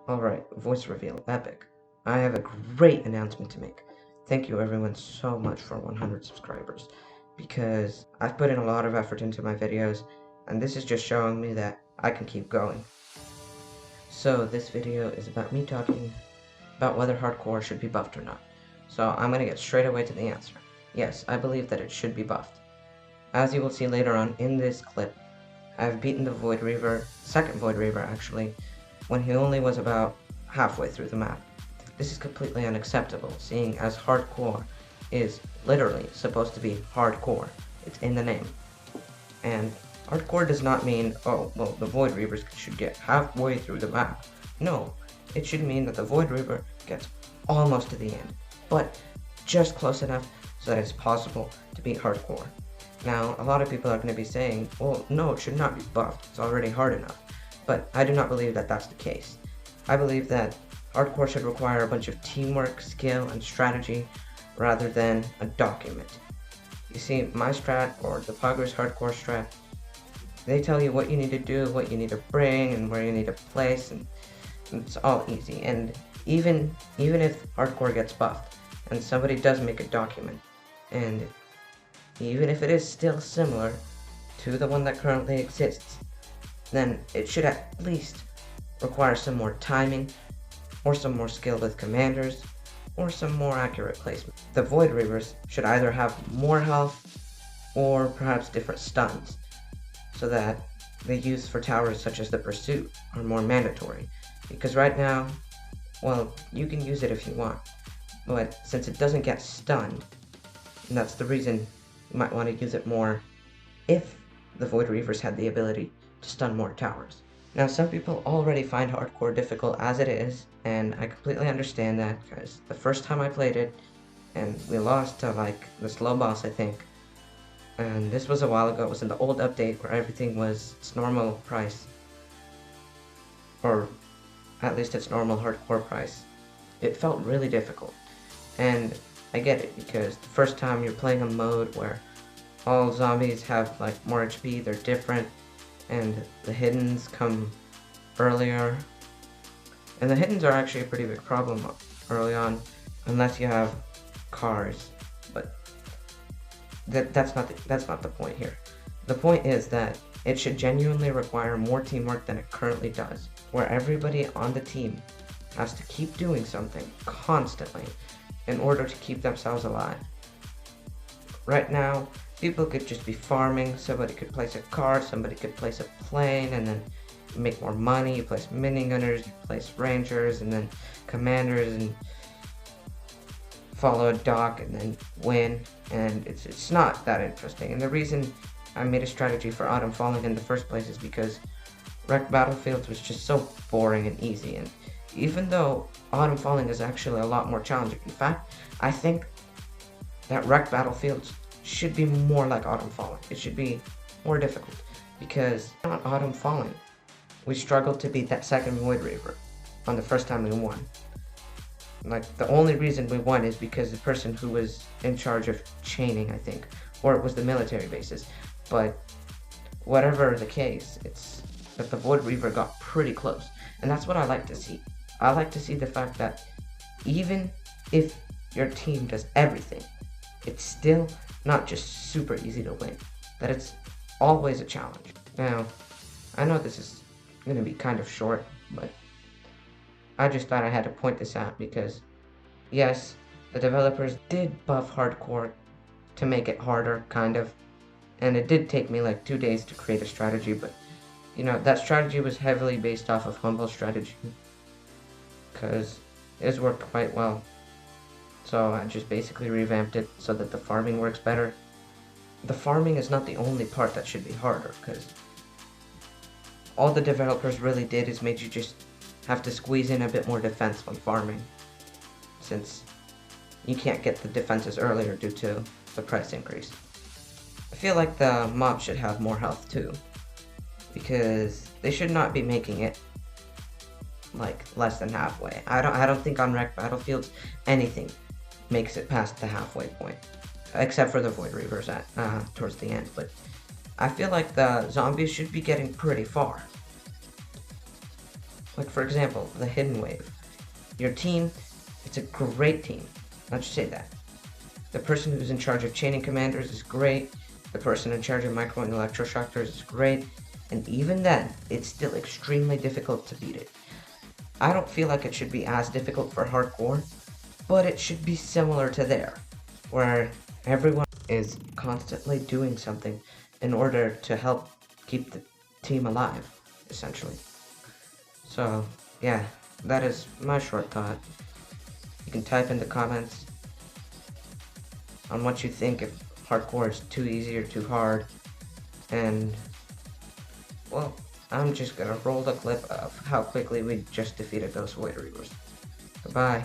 Alright, voice reveal, epic. I have a great announcement to make. Thank you everyone so much for 100 subscribers, because I've put in a lot of effort into my videos, and this is just showing me that I can keep going. So this video is about me talking about whether hardcore should be buffed or not. So I'm going to get straight away to the answer. Yes, I believe that it should be buffed. As you will see later on in this clip, I've beaten the Void Reaver, second Void Reaver actually, when he only was about halfway through the map. This is completely unacceptable, seeing as hardcore is literally supposed to be hardcore. It's in the name. And hardcore does not mean, oh, well, the Void Reavers should get halfway through the map. No, it should mean that the Void Reaver gets almost to the end, but just close enough so that it's possible to beat hardcore. Now, a lot of people are going to be saying, well, no, it should not be buffed, it's already hard enough. But I do not believe that that's the case. I believe that hardcore should require a bunch of teamwork, skill, and strategy rather than a document. You see, my strat, or the Poggers hardcore strat, they tell you what you need to do, what you need to bring, and where you need to place, and it's all easy. And even if hardcore gets buffed, and somebody does make a document, and even if it is still similar to the one that currently exists, then it should at least require some more timing, or some more skill with commanders, or some more accurate placement. The Void Reavers should either have more health, or perhaps different stuns, so that the use for towers such as the Pursuit are more mandatory. Because right now, well, you can use it if you want, but since it doesn't get stunned, and that's the reason you might want to use it more if the Void Reavers had the ability to stun more towers. Now, some people already find hardcore difficult as it is, and I completely understand that, because the first time I played it, and we lost to, like, the slow boss, I think, and this was a while ago. It was in the old update where everything was its normal price, or at least its normal hardcore price. It felt really difficult, and I get it, because the first time you're playing a mode where all zombies have like more HP, they're different, and the hiddens come earlier. And the hiddens are actually a pretty big problem early on, unless you have cars. But that's not the point here. The point is that it should genuinely require more teamwork than it currently does, where everybody on the team has to keep doing something constantly in order to keep themselves alive. Right now, people could just be farming. Somebody could place a car, somebody could place a plane, and then make more money. You place minigunners, you place rangers, and then commanders, and follow a dock, and then win. And it's not that interesting. And the reason I made a strategy for Autumn Falling in the first place is because Wreck Battlefields was just so boring and easy. And even though Autumn Falling is actually a lot more challenging, in fact, I think that Wreck Battlefields should be more like Autumn Falling. It should be more difficult, because on Autumn Falling, we struggled to beat that second Void Reaver on the first time we won. Like, the only reason we won is because the person who was in charge of chaining, I think, or it was the military bases. But whatever the case, it's that the Void Reaver got pretty close, and that's what I like to see. I like to see the fact that even if your team does everything, it's still not just super easy to win, that it's always a challenge. Now, I know this is going to be kind of short, but I just thought I had to point this out, because yes, the developers did buff hardcore to make it harder, kind of, and it did take me like 2 days to create a strategy, but you know, that strategy was heavily based off of Humble strategy, because it has worked quite well. So I just basically revamped it so that the farming works better. The farming is not the only part that should be harder, because all the developers really did is made you just have to squeeze in a bit more defense when farming, since you can't get the defenses earlier due to the price increase. I feel like the mobs should have more health too, because they should not be making it like less than halfway. I don't think on Wreck Battlefields anything makes it past the halfway point, except for the Void Reavers at towards the end. But I feel like the zombies should be getting pretty far. Like for example, the Hidden Wave. Your team, it's a great team. Let's just say that. The person who's in charge of chaining commanders is great. The person in charge of micro and electroshockers is great. And even then, it's still extremely difficult to beat it. I don't feel like it should be as difficult for hardcore, but it should be similar to there, where everyone is constantly doing something in order to help keep the team alive, essentially. So, yeah, that is my short thought. You can type in the comments on what you think, if hardcore is too easy or too hard, and, well, I'm just gonna roll the clip of how quickly we just defeated those Void Reavers. Goodbye.